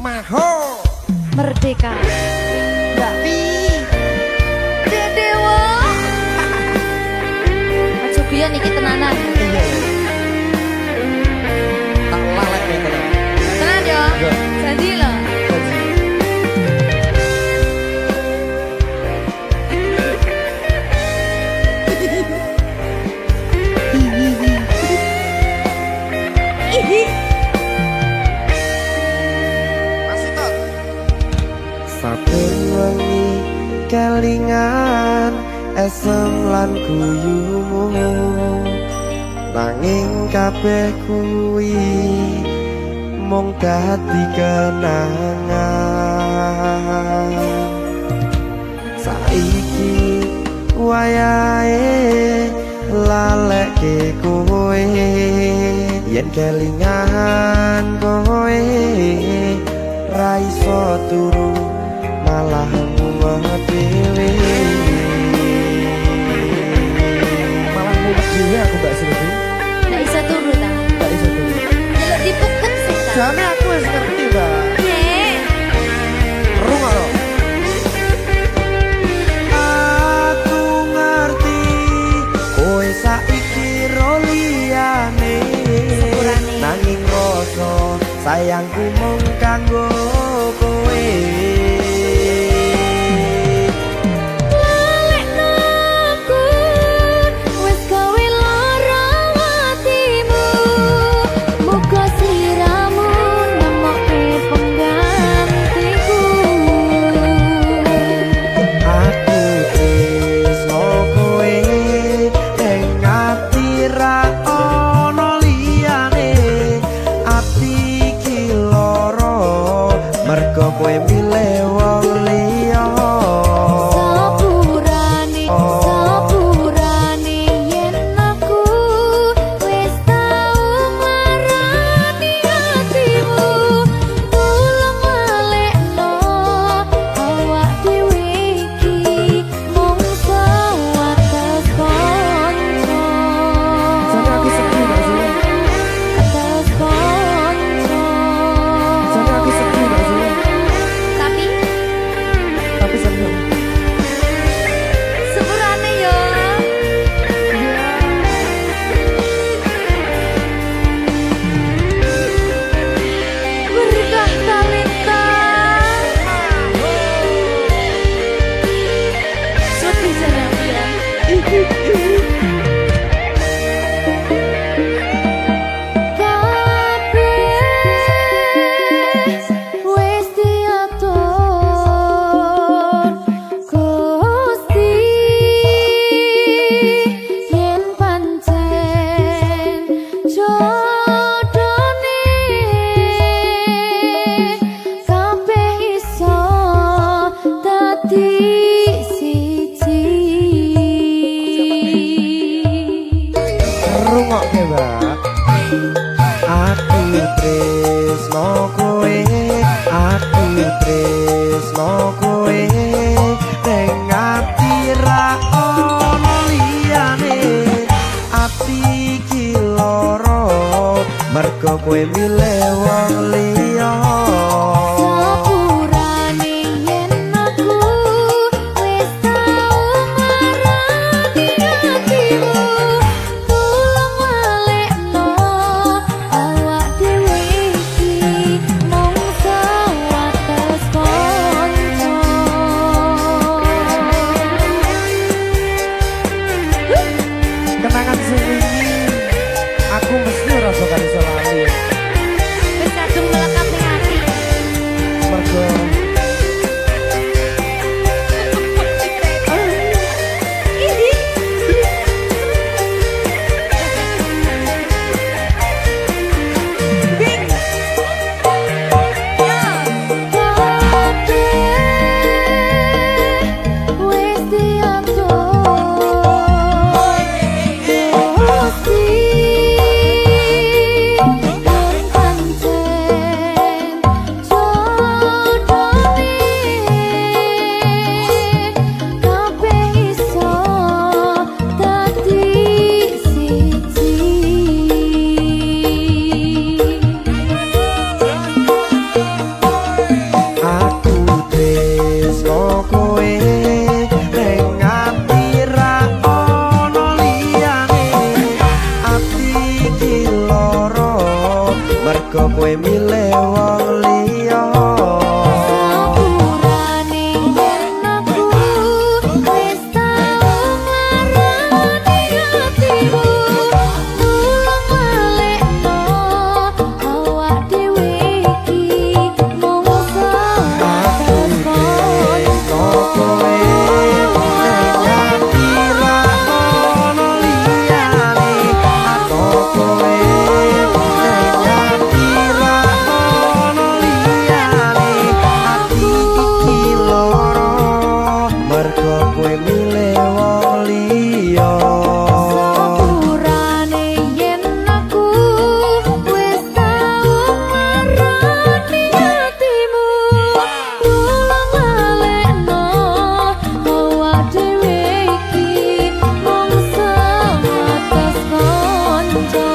Maho Merdeka Mbak Pi Dewa Mas Sugiyo niki tenanan iya tak lalek nih tenan tenan yo janji loh saben wengi kelingan esem lan guyumu nanging kabeh kuwi mung dadi kenangan saiki wayahe lalekke kowe yen kelingan kowe ra iso turu malah mumet dhewe malah mumet dhewe aku Mbak Silvi gak bisa turu ta gak iso turu jaluk dipukul sih ta jane aku wis ngerti Mbak Nek runga lho aku ngerti kowe saiki ro liyane nanging rasa sayangku mung kanggo kowe kowe milih wong liya. Sepurane yen aku wis tau marani hatimu, tulung lalekno awak dhewe iki mung sebatas kanca.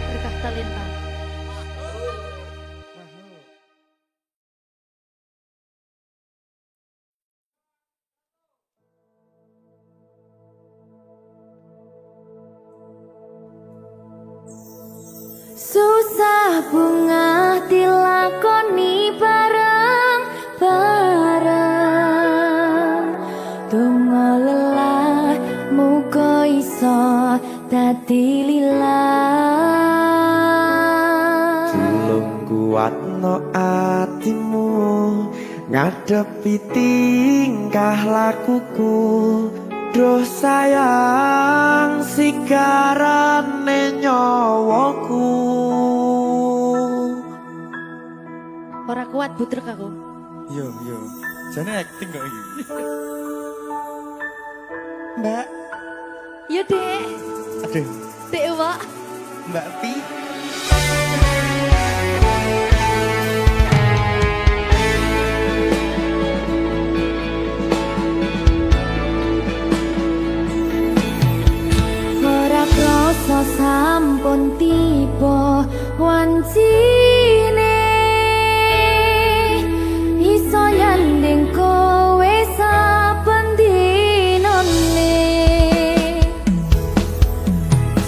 Berkah talenta. Susah bunga dilakoni bareng-bareng, donga lelah muga iso dadi lillah. Tulung kuatno atimu ngadepi tingkah lakuku. Duh sayang sigarane nyawaku. Ora kuat butrek aku. Yo, jane acting kok iki. Mbak, Ya Dek, aduh, Dek Wak. Mbak Pi. Ora krasa sampun tiba wancine, iso nyanding kowe saben dinane.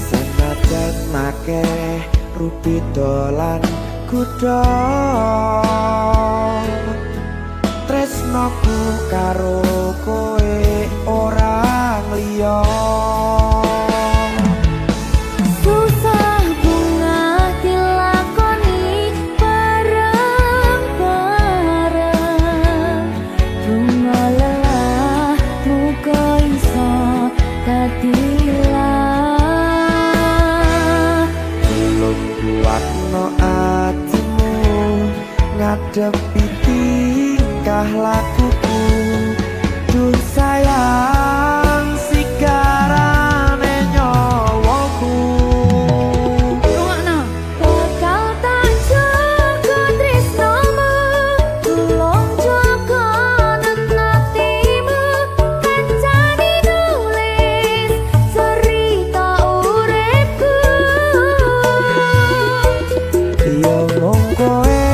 Senajan akeh rupi dolan kuda, tresnoku karo kowe orang liya. Susah bunga dilakoni bareng-bareng, bunga lelah muga iso dadi lillah. Tulung kuatno atimu ngadepi tingkah lakuku. Duh sayang sigarane nyawaku. Rungokno. Bakal tak jaga tresnomu, tulung jaga nenatimu, kancane nulis cerita uripku. Yo mung kowe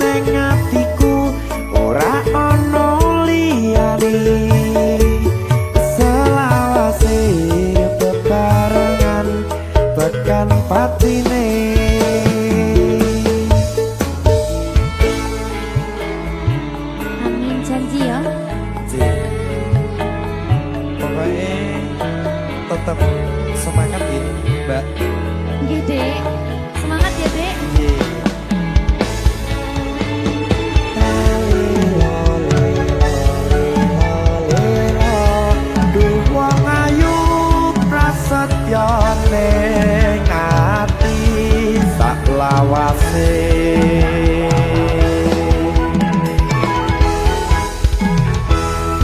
ning atiku, ora ana liyane. Selawase bebarengan tekan patine. Amin, janji ya. Pokoknya tetap semangat ya, Mbak. Nggih, Dek. Semangat ya, Dek. Duh wong ayu prasetyo ning ati sak lawase.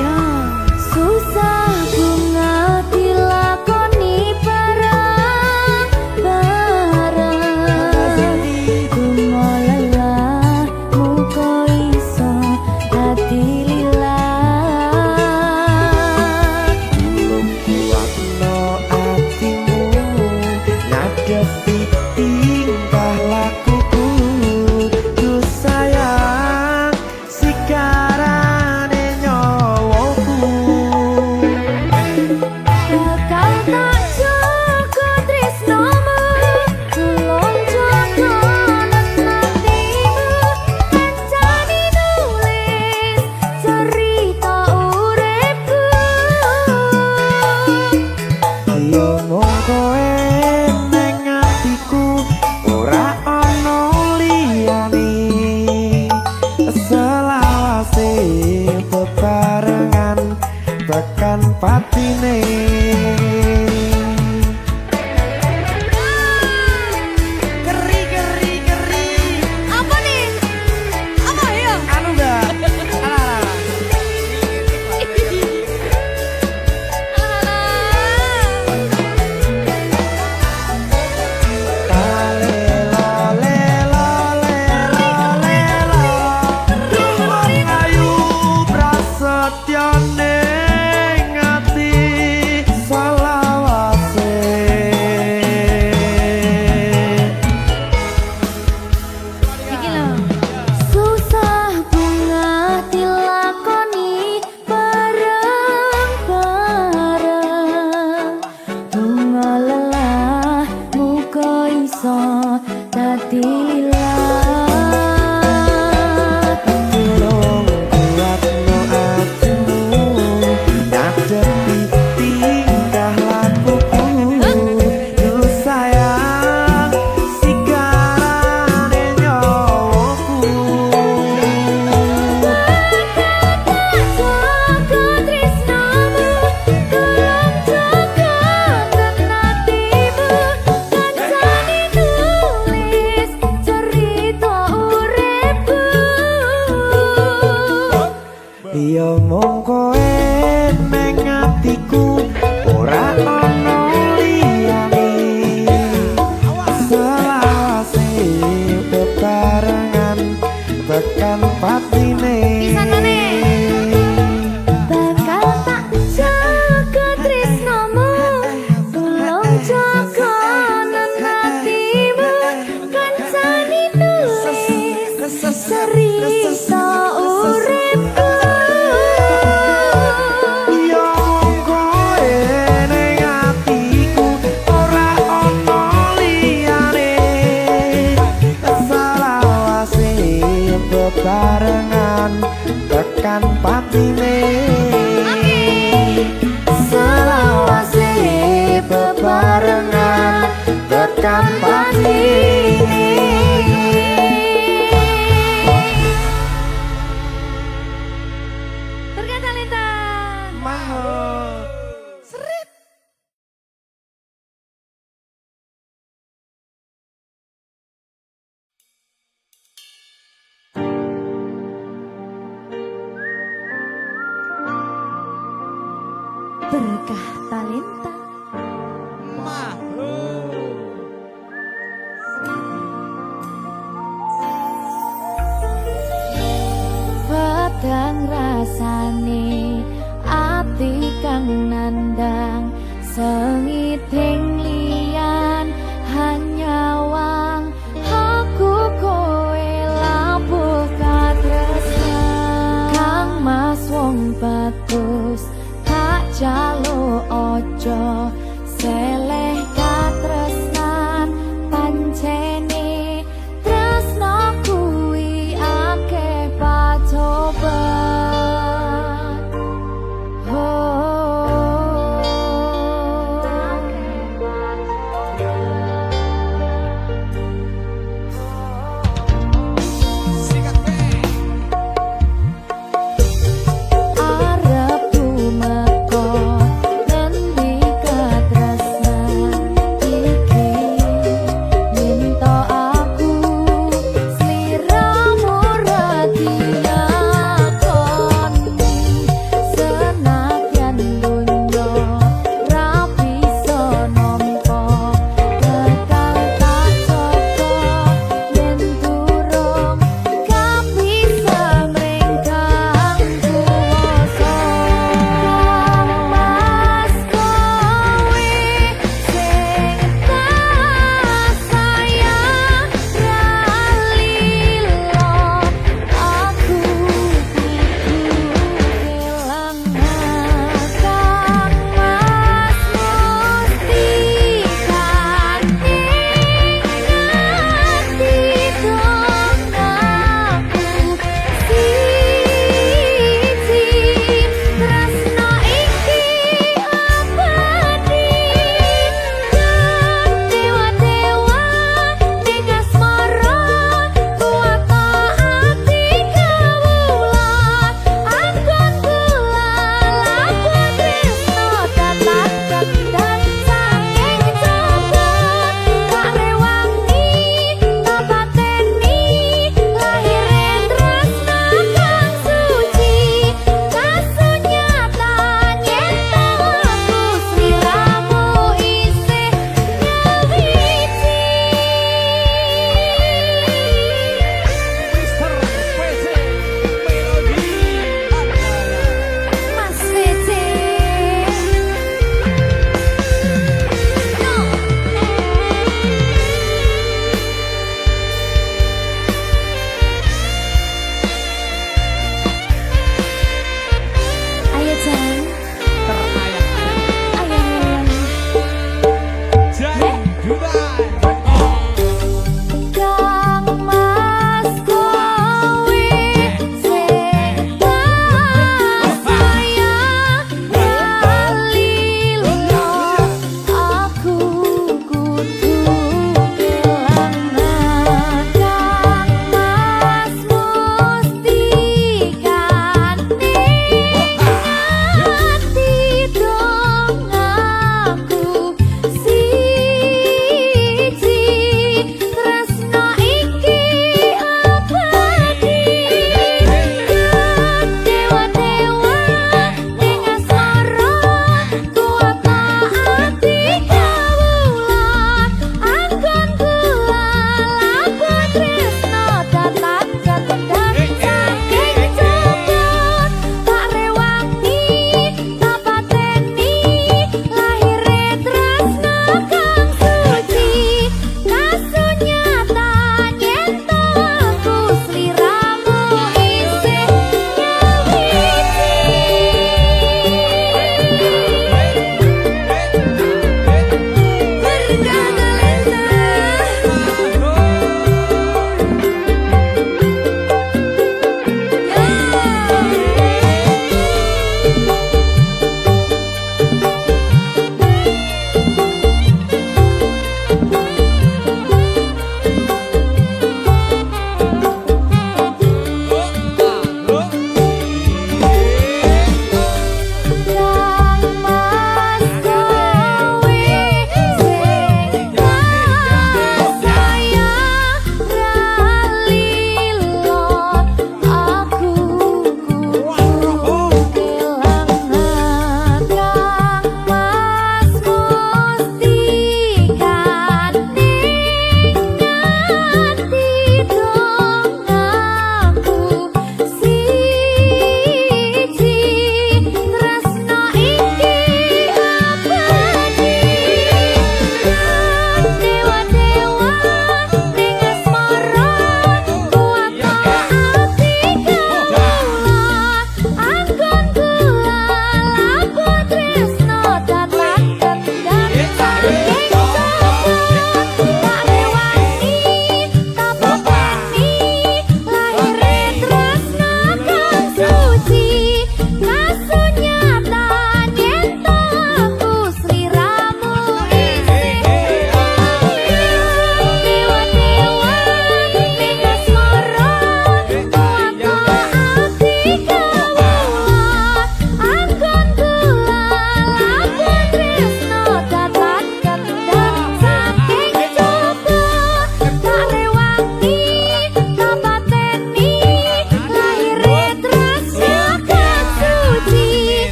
Ya, susah bunga dilakoni bareng-bareng, tekan pati. Berkat Talenta. Mahal. Serit. Berkah Talenta. Pedang rasane ati kang nandang sengiting liyan hanya wang aku kowe labuh katresnan kang mas wong bagus tak jalo ojo seleh katresnan pancene tresno kuwi akeh pacoban arep tumeka ngendi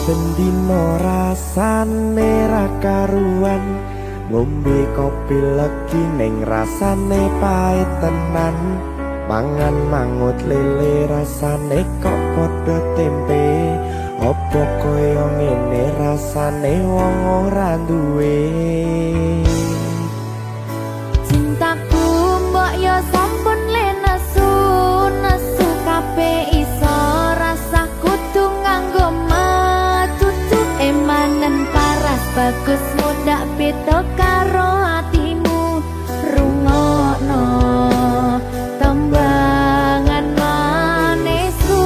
saben dino rasane ra karuan ngombe kopi legi ning rasane pahit tenan mangan mangut lele rasane kok padha tempe opo koyo ngene rasane wong ora duwe Cintaku mbok yo sampun le nesu nesu kabeh iso rasa kudu nganggo matutu emanen paras bagus mudak beda karo atimu rungokno tembangan manisku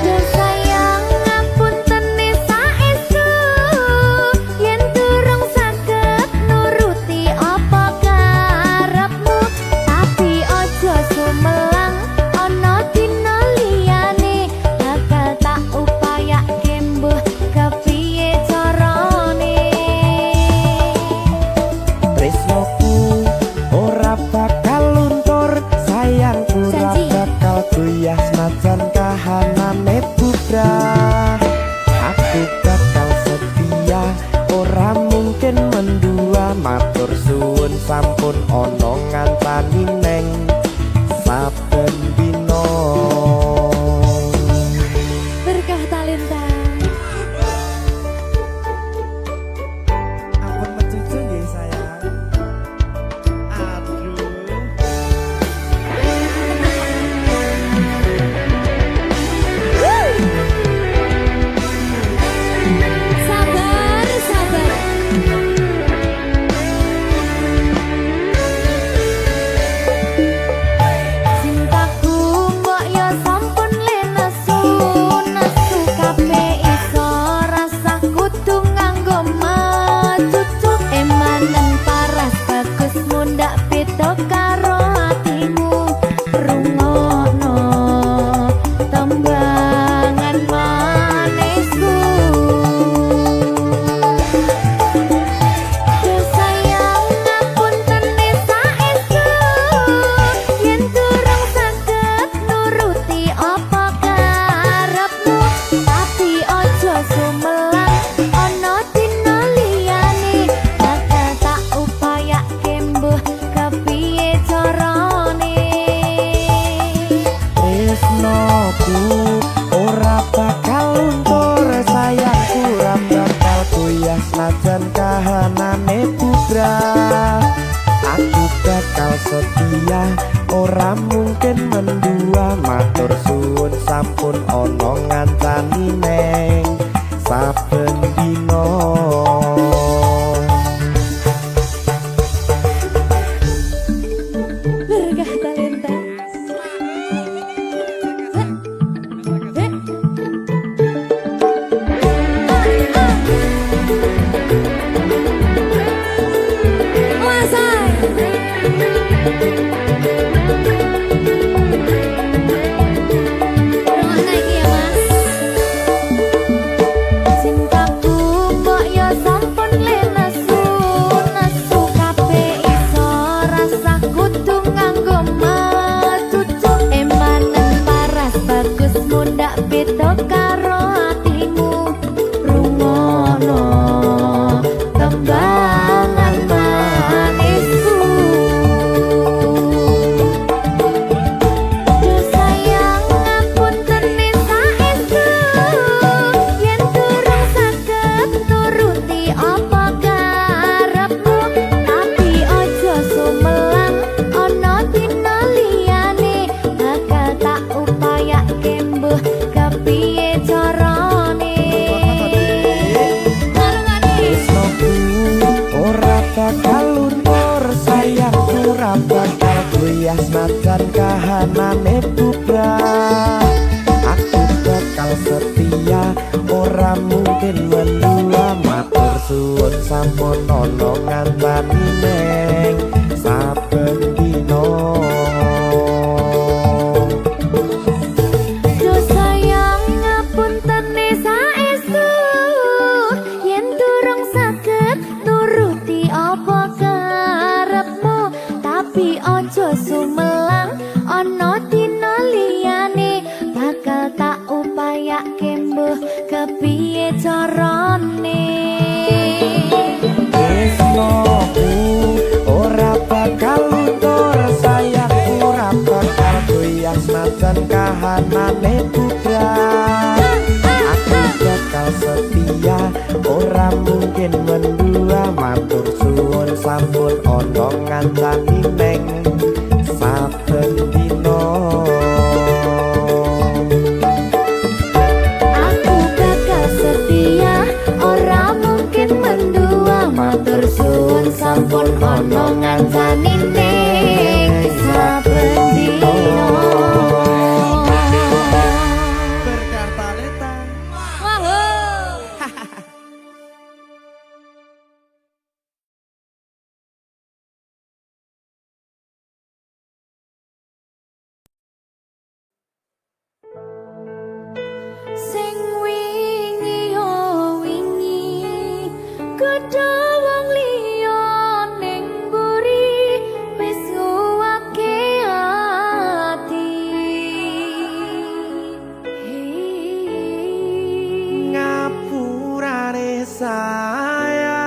Duh sayang ngapunten saestu yen durung saged nuruti apa karepmu tapi aja sumelang ana dina liyane bakal tak upayake mbuh kepiye carane tresnoku ora bakal luntur sayangku ora Janji. bakal goyah senajan kahanane bubrah aku bakal setia ora mungkin mendua matur suwun sampun ana ngancani neng saben dina berkah talenta ampun mencucu nggih sayang aduh sabar sabar cintaku mbok yo sampun le nesu nesu kabeh iso rasa kudu nganggo matutu emanen paras bagus mundak beda karo atimu rungokno tembangan manisku Duh sayang ngapunten saestu yen durung saged nuruti apa karepmu tapi aja sumelang ana dina liyane bakal tak upayake mbuh kepiye carane tresnoku ora bakal luntur sayangku ora bakal goyah senajan kahanane bubrah aku bakal setia ora mungkin mendua matur suwun sampun ana ngancani neng saben dina berkah talenta Cintaku mbok yo sampun le nesu nesu kabeh iso rasa kudu nganggo matutu emanen paras bagus mundak beda karo atimu rungokno tembangan manisku Duh sayang ngapunten saestu yen durung saged nuruti apa karepmu tapi aja sumelang ana dina liyane bakal tak upayake mbuh kepiye carane tresnoku ora bakal luntur sayangku ora bakal goyah senajan kahanane bubrah aku bakal setia ora mungkin mendua matur suwun sampun ana ngancani neng saben dina Duh sayang ngapunten saestu yen durung saged nuruti apa karepmu tapi aja sumelang ana dina liyane bakal ono ngancani neng saben dino. Aku bakal setia, ora mungkin mendua. Matur suwun sampun ono ngancani ning saben dino. Berkartaleta. Sing wingi yo wingi kudu wong liya ning mburi wis nguwake ati. Ngapurane sayang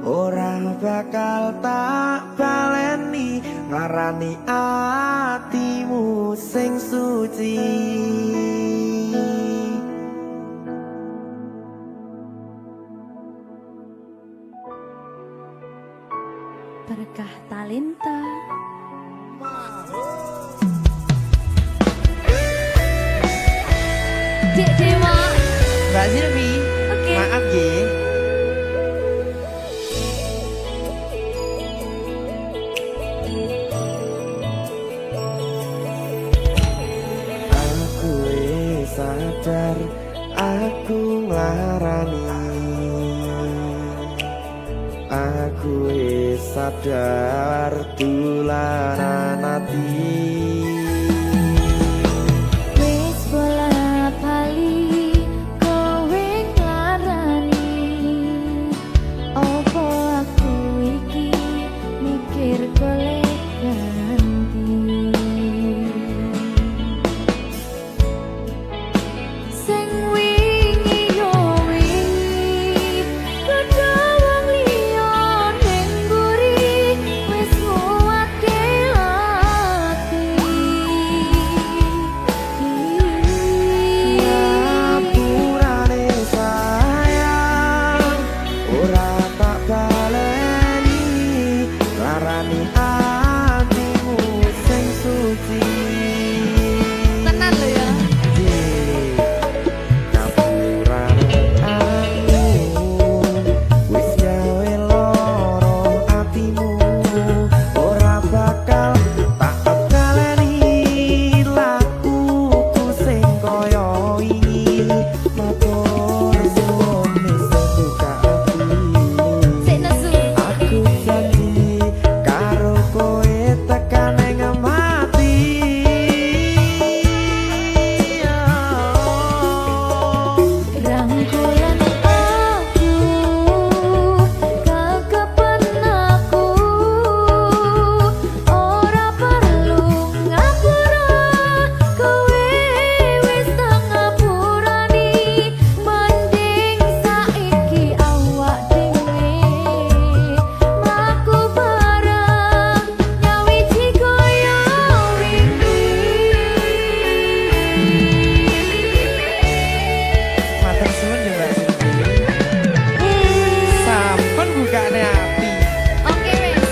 ora bakal tak baleni ngarani atimu sing suci. Berkah talenta. Dek Dewa. Mbak Silvi, Oke. maaf ye. Aku sadar aku nglarani. Aku sadar tulanan ati. Wis bola bali kowe nglarani. Opo aku iki mikir golek ganti. Sing wingi yo wingi kudu wong liya ning mburi wis nguwake ati. Ngapurane sayang ora tak baleni larani atimu sing suci. Tenan lho ya. Ngapurane aku wis gawe loro atimu ora bakal tak baleni lakuku sing kaya iki. Matur suwun wis buka ati. Sik nesu. Aku janji karo kowe tekan ing mati. Rangkulan aku, kekepen aku, ora perlu ngapura, kowe wis tak ngapurani, mending saiki awak dhewe mlaku bareng nyawiji koyo wingi. Matur suwun ya Mbak Silvi. Sampun bukane ati. Oke wis,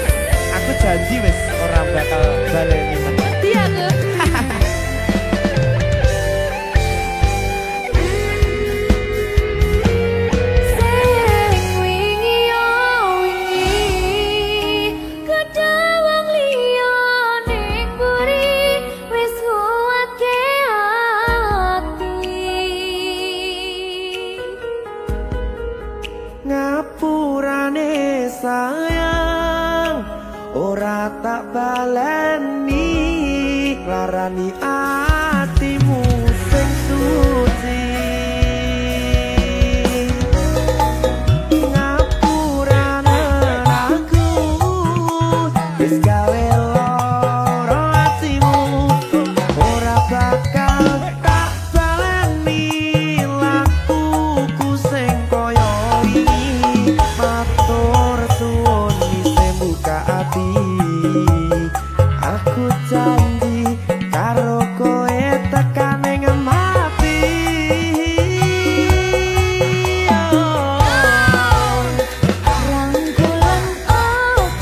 Aku janji wis ora bakal baleni meneh. ngerti aku. Sing wingi yo wingi kudu wong liya ning mburi wis nguwatke ati. Ngapurane sayang ora tak baleni larani atimu sing suci. Ngapurane aku wis gawe loro atimu ora bakal tak baleni lakuku sing kaya iki. Matur suwun wis buka ati. Aku janji karo kowe tekan ing mati. Rangkulan aku,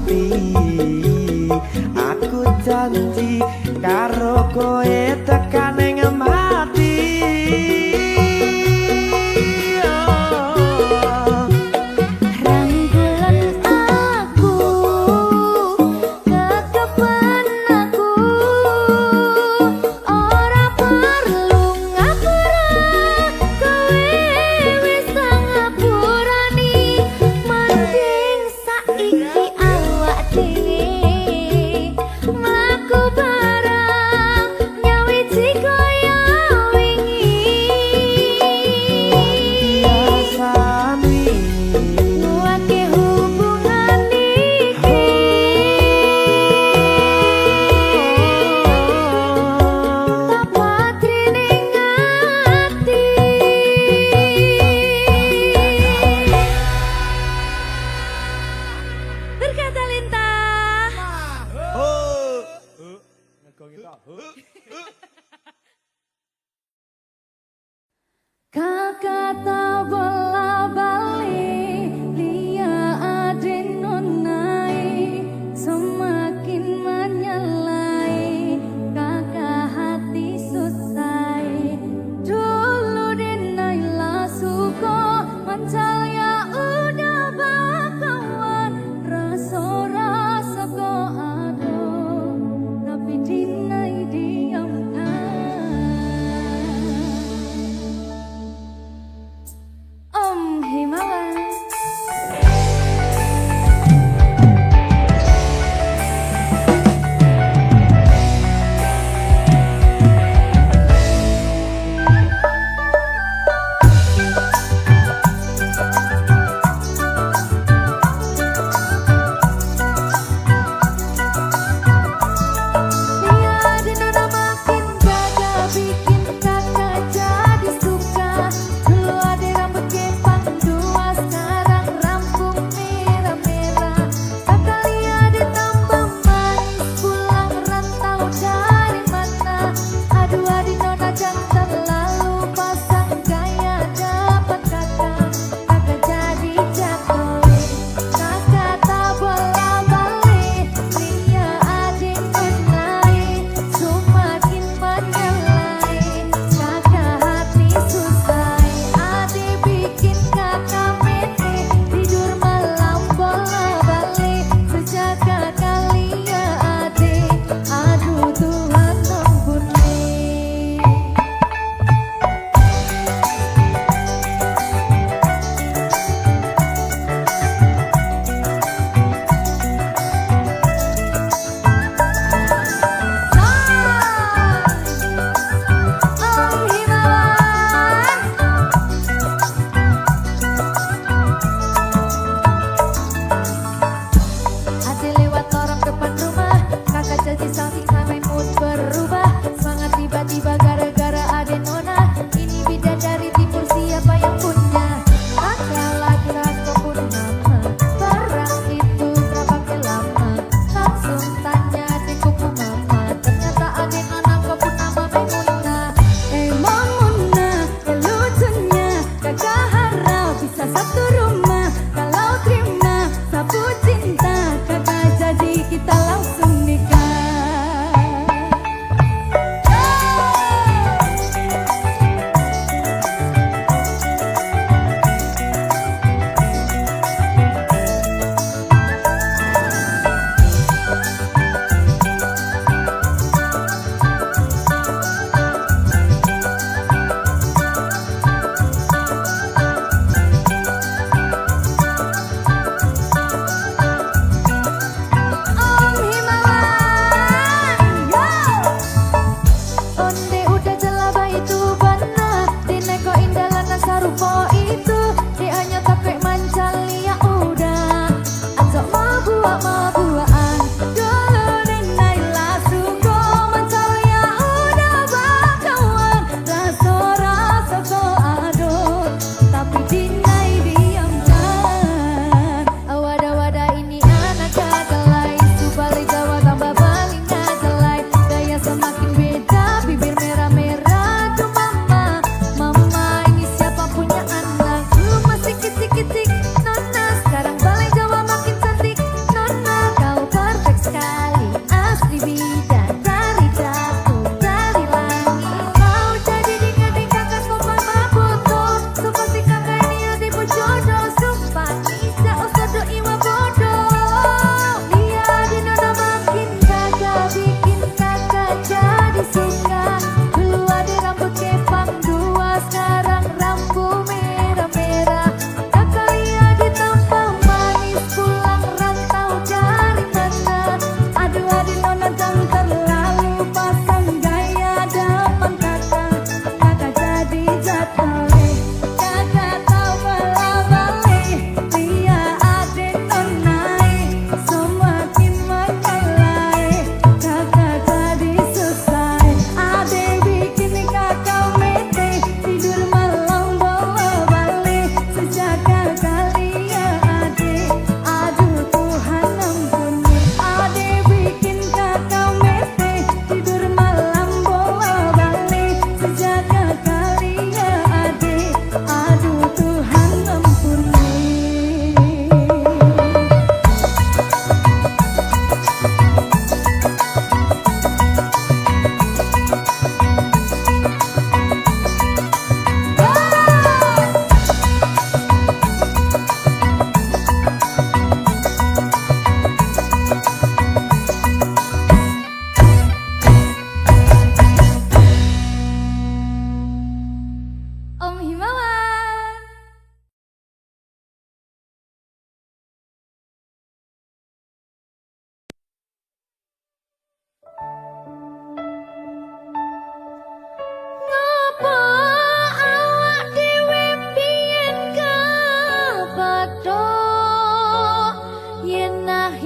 mati. Aku janji karo kowe tekan ing mati. Rangkulan aku, kekepen aku, ora perlu ngapura, kowe wis ngapurani. Mending saiki awak dhewe mlaku bareng nyawiji kaya wingi. Biasane Nguatke hubungan iki. Tapatri ning ati. Berkata lintah. Kakak tak bola balik lia adin nonai semakin menyalai kakak hati susai dulu dinailah suko mancal ya udah bakawan rasa ko aduh tapi dinai diamkan.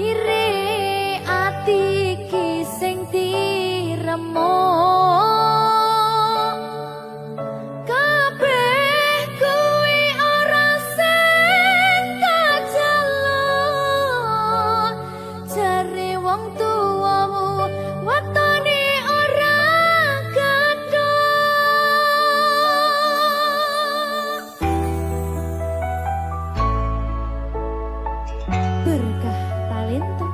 akhire ati ki sing diremo kabeh kuwi ora sing kajaluk jare wong tuamu watone ora gedhok berkah talenta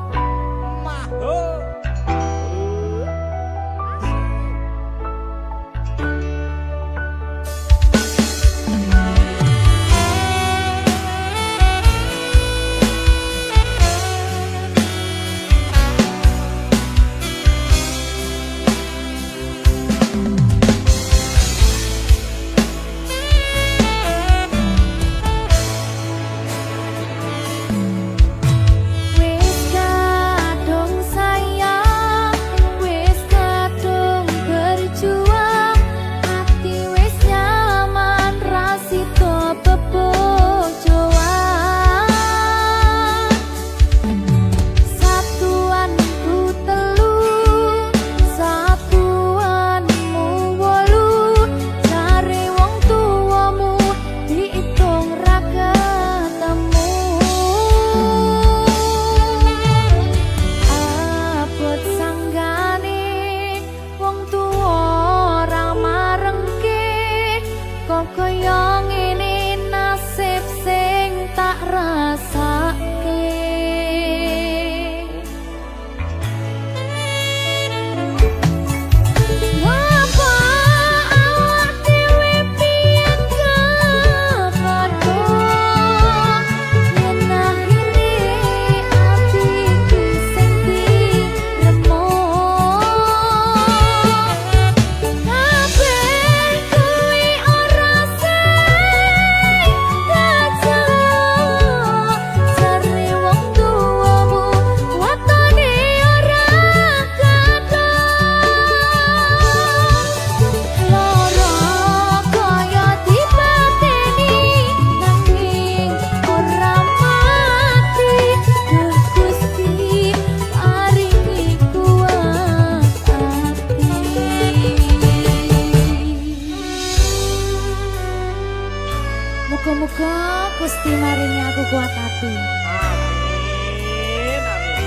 wis kadung sayang wis kadung berjuang hati wis nyaman rasito bebojoan satuanku telu satuanmu wolu jare wong tuamu diitung ra ketemu abot sanggane wong tuwa ora marengke kok kaya ngene nasib sing tak rasake ngapa awak dhewe piye kepadha yen akhire ati ki sing diremo kabeh kuwi ora sing kajaluk jare wong tuamu watone ora gedhok lara kaya dipateni nanging ora mati Duh Gusti paringi kuat ati muga-muga Gusti maringi aku kuat hati Amin, amin.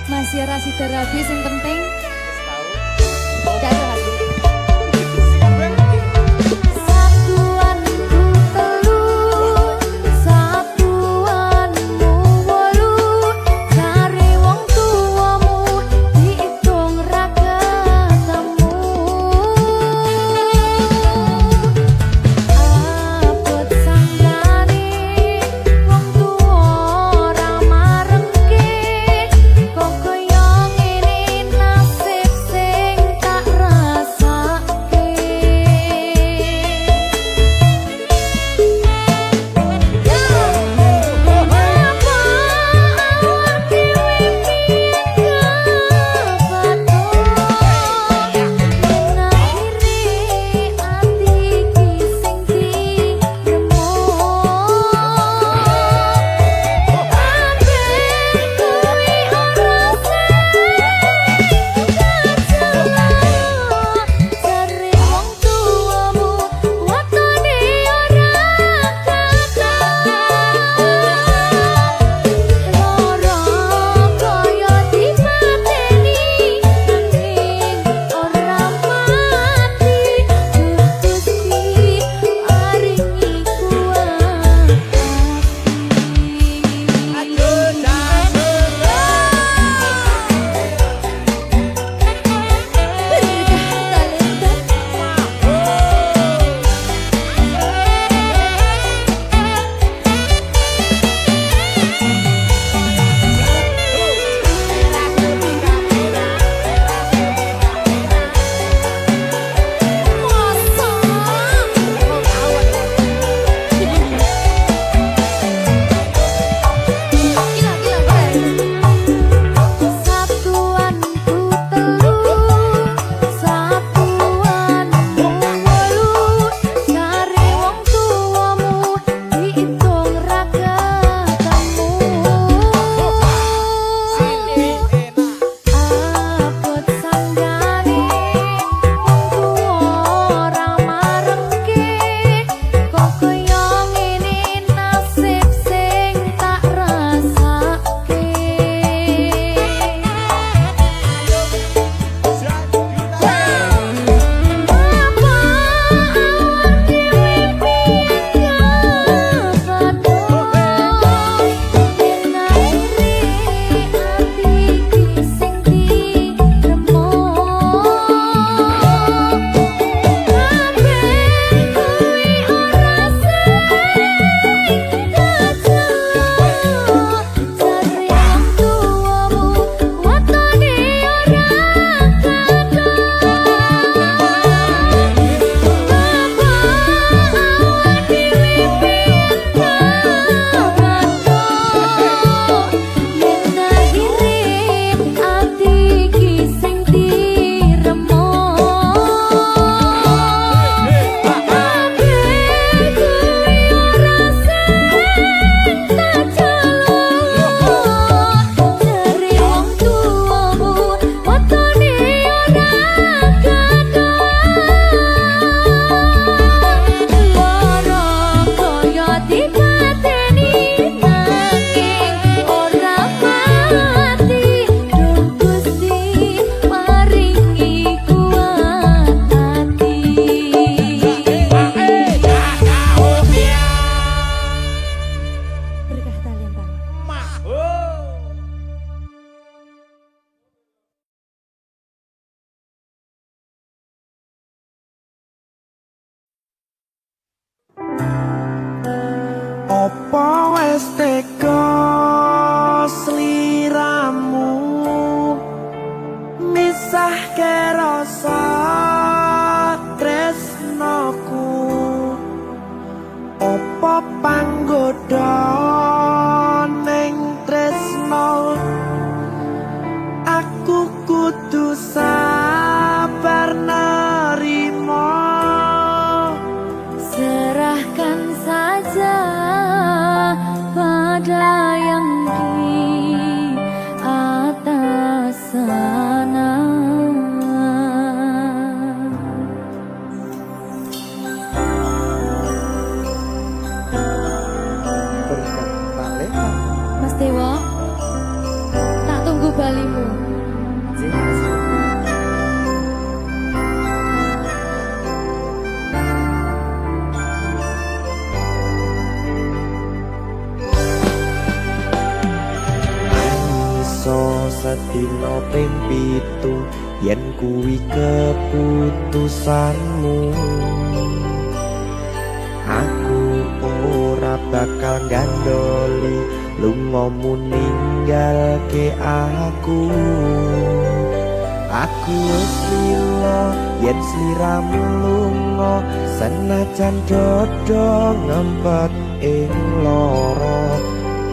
masih rasi terapi sing penting Wis tahu. Jatuh hati. Satuanku telu, satuanmu wolu, jare wong tuamu diitung ra ketemu. Abot sanggane wong tuwa ora marengke kok kaya ngene nasib sing tak Opo wis tega sliramu misahke rasa tresnoku. Opo panggoda ning tresno aku kudu sabar nerima. Serahkan saja pada yang di atas sana. Mas Dewa, tak tunggu balimu. Sedina ping 7 yen kuwi keputusanmu, aku ora bakal gandoli lungamu ninggalke aku. Aku wis lila yen sliramu lunga senajan dodo ngempet ing lara.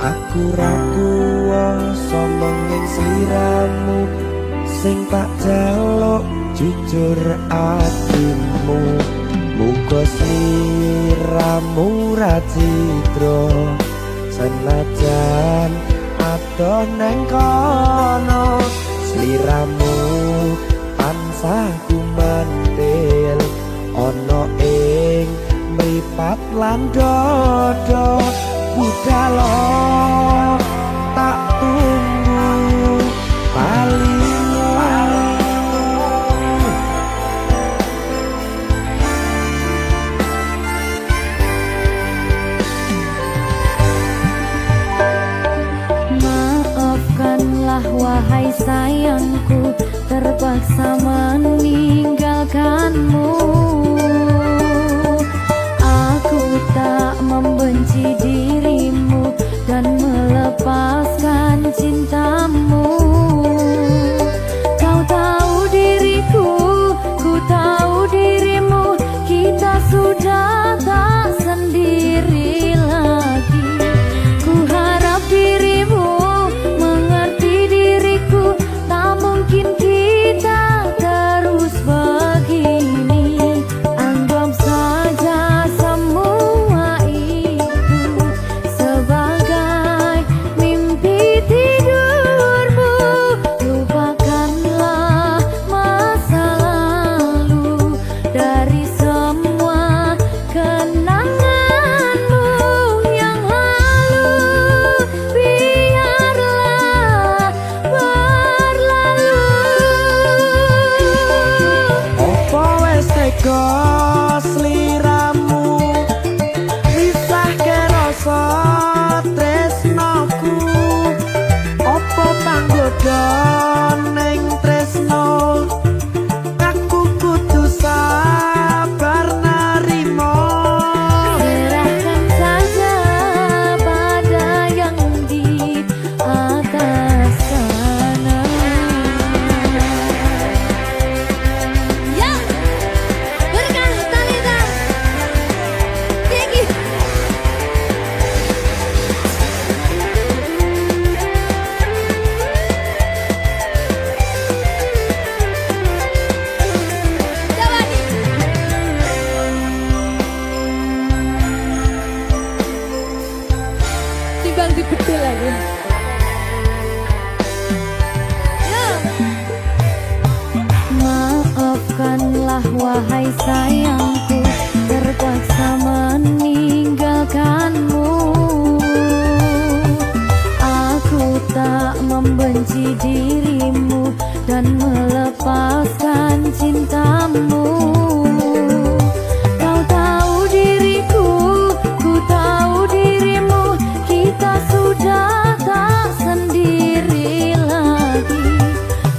Aku ra kuwasa menging sliramu sing tak jaluk jujur atimu. Muga sliramu ra cidra senajan adoh neng kono. Sliramu tansah gumantil ana ing mripat lan dodo. Budalo tak tunggu balimu. Maafkanlah wahai sayangku, terpaksa meninggalkanmu. Aku tak membenci dirimu dan melepaskan cintamu. Kau tahu diriku, ku tahu dirimu, kita sudah tak sendiri lagi. Ku harap dirimu mengerti diriku, tak mungkin kita terus begini. Anggap saja semua itu sebagai mimpi tidurmu. Lupakanlah masa lalu dari semua kenanganmu yang lalu. Biarlah berlalu. Opo wis tega sliramu misahke rasa tresnoku. Opo panggoda ning tresno aku kudu sabar nerima. Serahkan saja pada yang di atas sana. Ya, berkah talita tinggi. Jawadi. Timbang dibedil lagi. Maafkanlah wahai sayangku, terpaksa meninggalkanmu. Aku tak membenci dirimu dan melepaskan cintamu. Kau tahu diriku, ku tahu dirimu, kita sudah tak sendiri lagi.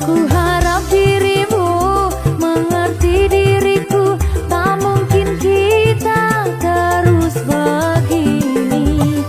Ku harap dirimu mengerti diriku, tak mungkin kita terus begini.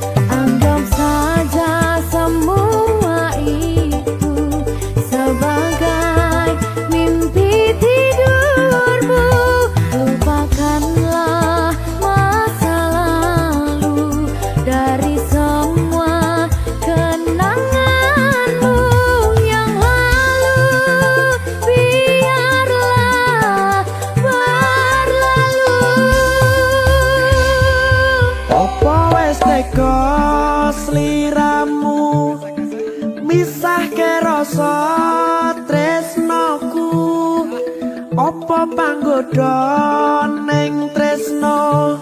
nyusahke rasa tresnoku apa panggoda ning tresno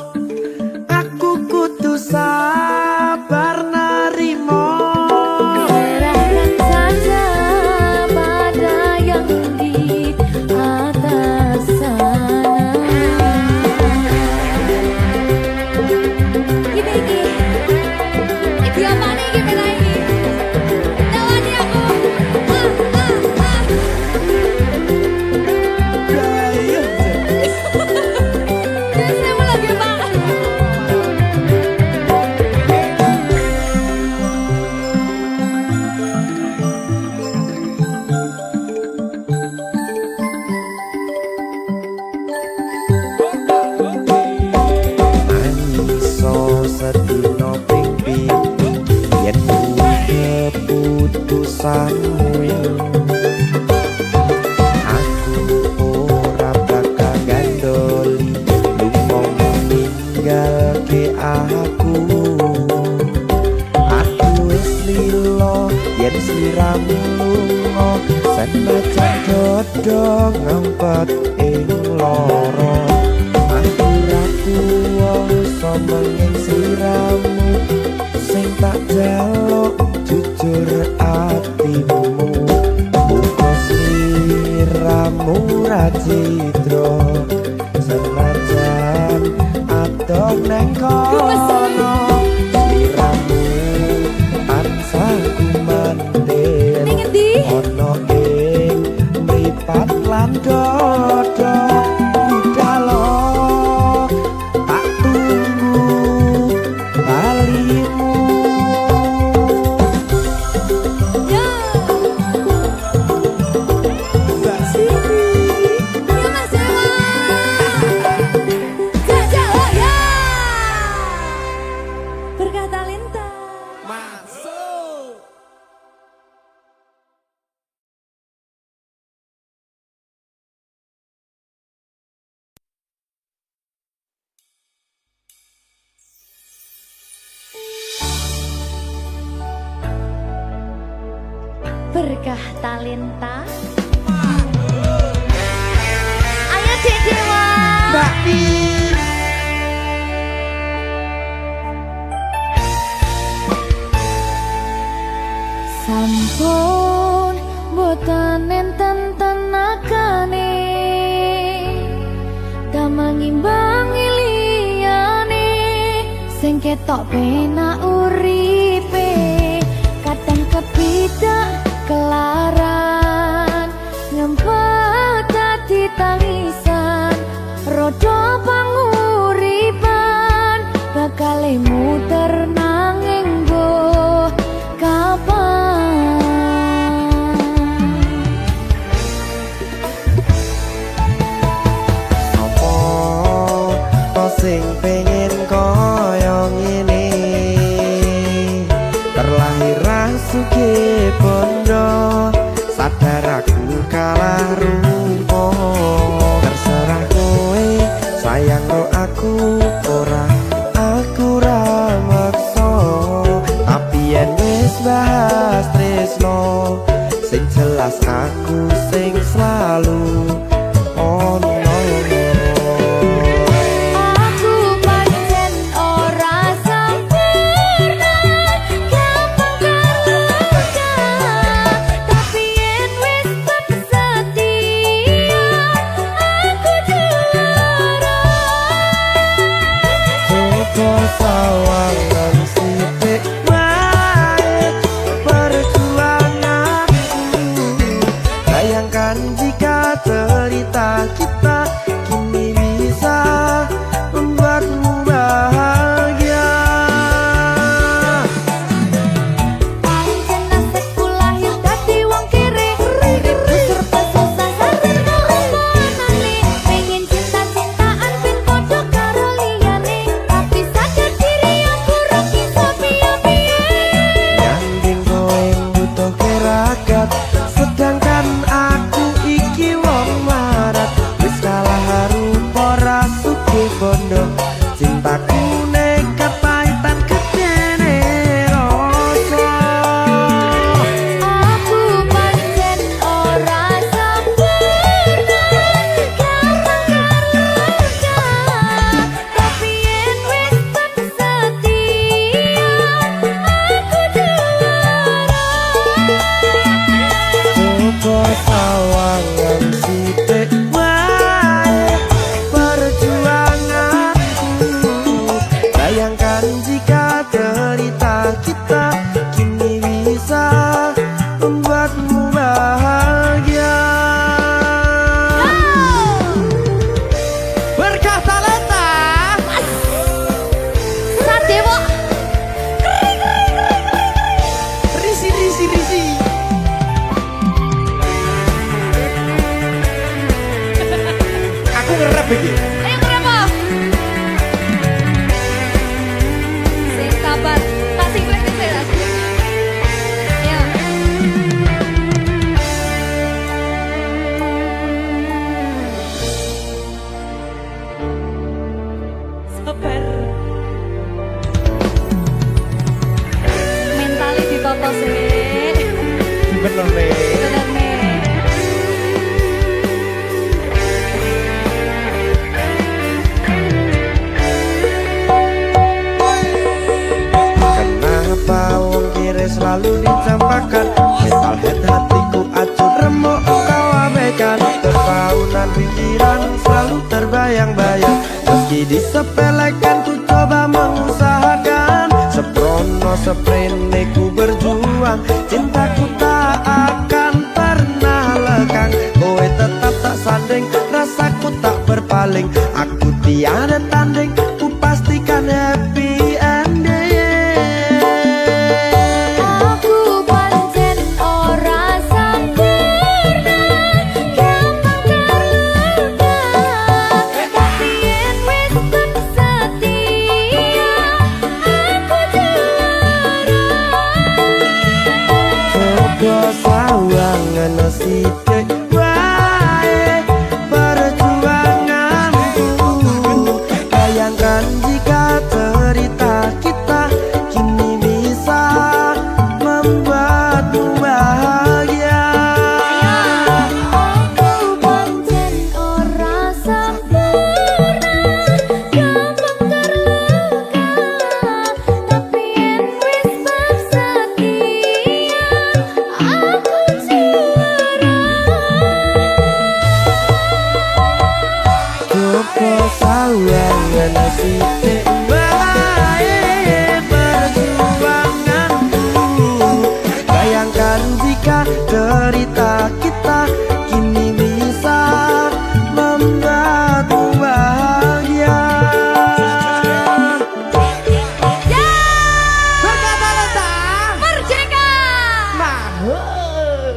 aku kudu sabar narimo Serahkan saja pada yang di atas sana. Iki apa nih iki lagi? Tawani aku. Terus saya mau lagi Pak. Iso sedina ping pitu yen keputusanmu aku ora bakal gandoli lumong ninggalke aku wis lilo yen sliramu lunga senajan dodo ngempet ing loro aku ra kuwasa menging sliramu sing tak jaluk jujur atimu muga sliramu ra citra senajan adoh neng kono sliramu tansah kumandel Ning endi? ono ing mripat lan dodo budalo tak tunggu balimu Ya. Mbak Siti Ya Mas Dewa. Jajak oh ya. Berkah talenta. masuk Berkah talenta. Ayo Dek Dewa. Mbak Pi Sampun boten enten tenagane damang imbangi liyane sing ketok penak uripe kadang kepidak kelaran ngempet dadi tangisan rodo panguripan bakal muter nanging mbuh kapan apa to sing pengen kaya ngene terlahir sugih bondo sadar aku kalah rumpo terserah kowe sayang ro aku ora aku ra maksa tapi yen wis bahas tresno sing jelas aku sing selalu ono Aku pancen ora sempurna, gampang terluka. Tapi yen wis setia, aku juara. coba sawangan sithik wae perjuanganku bayangkan jika bahagia. Berkah talenta. Sadewo. Risi. Aku ngerep iki. Ayo berapa? Sing sabar. Kasih gue saya. Ya. Sabar. Mentalnya ditata sih. Bener nih. Bener nih. Kenapa wong kiri selalu dicampakan? Mental head hatiku acur remuk kau abaikan. Terpaunan pikiran selalu terbayang-bayang. Meski disepelekan ku coba mengusahakan. Seprono seprene ku berjuang. Cintaku tak akan pernah lekang. Kowe tetap tak sanding, rasaku tak berpaling. Aku tiada tanding, ku pastikan happy ending. Aku pancen ora sempurna, gampang terluka. Tapi yen wis setia, aku juara. Coba sawangan sithik wae perjuanganku. Bayangkan jika cerita kita kini bisa membuatmu bahagia. Aku pancen ora sempurna, gampang terluka. Tapi yen wis bersetia, aku juara. Coba sawangan sithik wae perjuanganku. Bayangkan jika cerita kita kini bisa membuatmu bahagia. Berkah talenta. Merdeka! Mahal.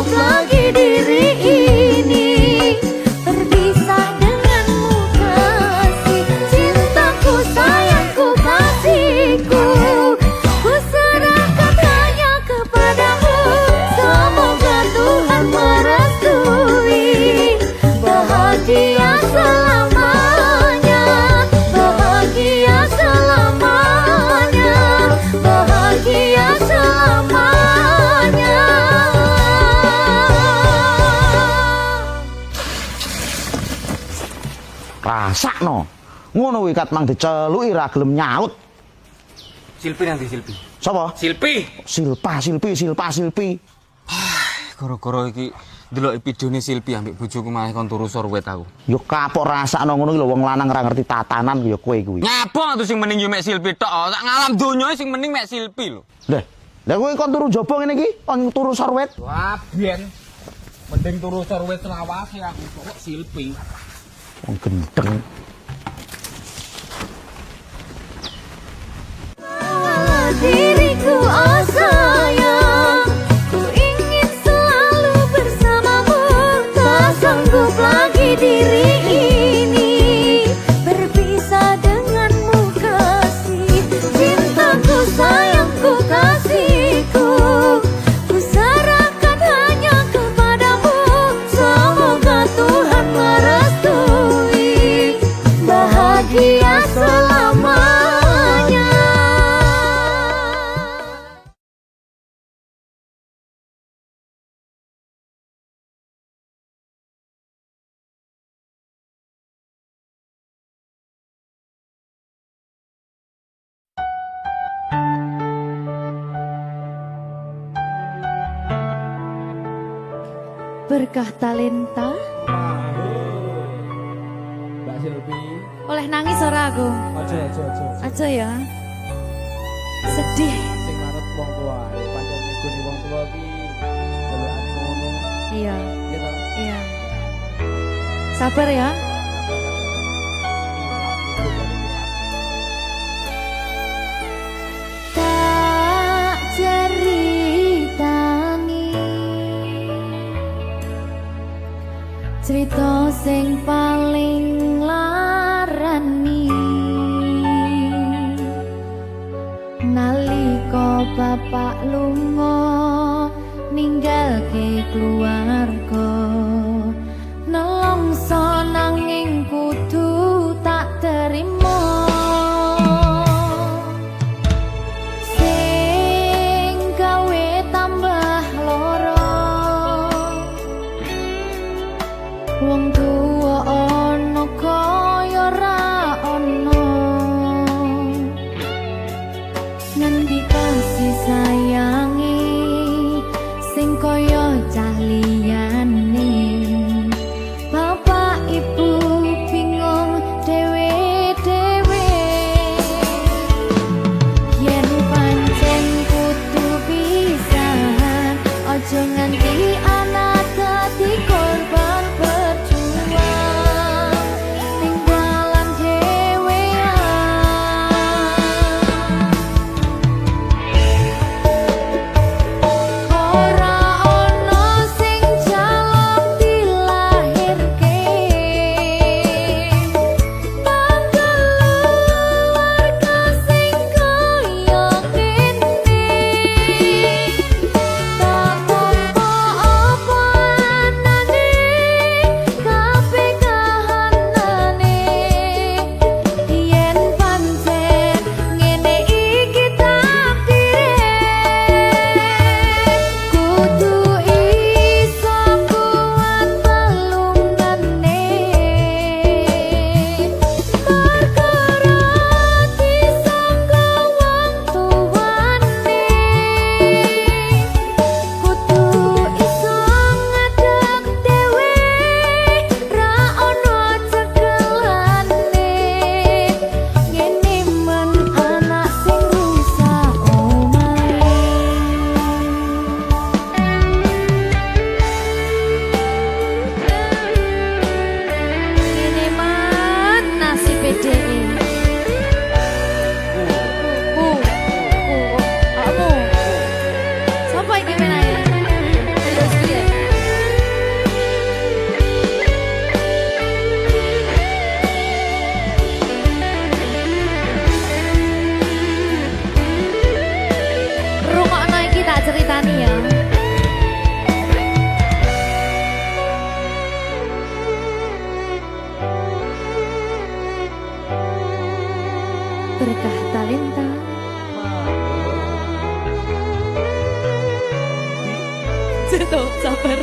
sanggup lagi diri ini berpisah denganmu kasih. Cintaku, sayangku, kasihku, ku serahkan hanya kepadamu. Semoga Tuhan merestui bahagia selamanya, bahagia selamanya, bahagia selamanya. Rasakno. Ngono kuwi kat mang diceluki ra gelem nyaut. Silpi nanti Silpi. Sapa? Silpi. Silpi. Gara-gara iki ndelok videone Silpi ambek bojoku malah kon turu sorwet aku. Yo kapok rasakno ngono ki lho wong lanang ra ngerti tatanan ya kowe kuwi. Nyapa tuh sing mending yo mek Silpi tok. Sak ngalam donya sing mending mek Silpi lho. Lah kowe kon turu jaba ngene iki, kon turu sorwet. Wah, ben. Mending turu sorwet selawase aku kok Silpi. Wong gendeng. Diriku, oh sayang, ku ingin selalu bersamamu. Tak sanggup lagi diri ini berpisah denganmu kasih. Cintaku, sayangku, kasihku, ku serahkan hanya kepadamu. Semoga Tuhan merestui bahagia selamanya. Berkah talenta Mbak Silvi. oleh nangis ora aku. Aja. Aja ya. Sedih. Sing manut wong tua. Pancen ngikuni wong tua ki delokan ngono. Iya, Ya ta? iya. Sabar ya. Tak ceritani cerita sing paling larani nalika bapak lunga ninggalke keluarga. Nelongso nanging kudu tak terima. Sing gawe tambah loro wong tuwa ana kaya ra ana. Ngendi kasih sayangi sing kaya cah liyane. Bapak ibu bingung dewe-dewe yen pancen kudu pisahan. Aja nganti anak dadi korban berjuang ning dalan dhewean. Ora ono sing jaluk dilahirke nang keluarga sing kaya kene. Tak tampa apa anane sabar.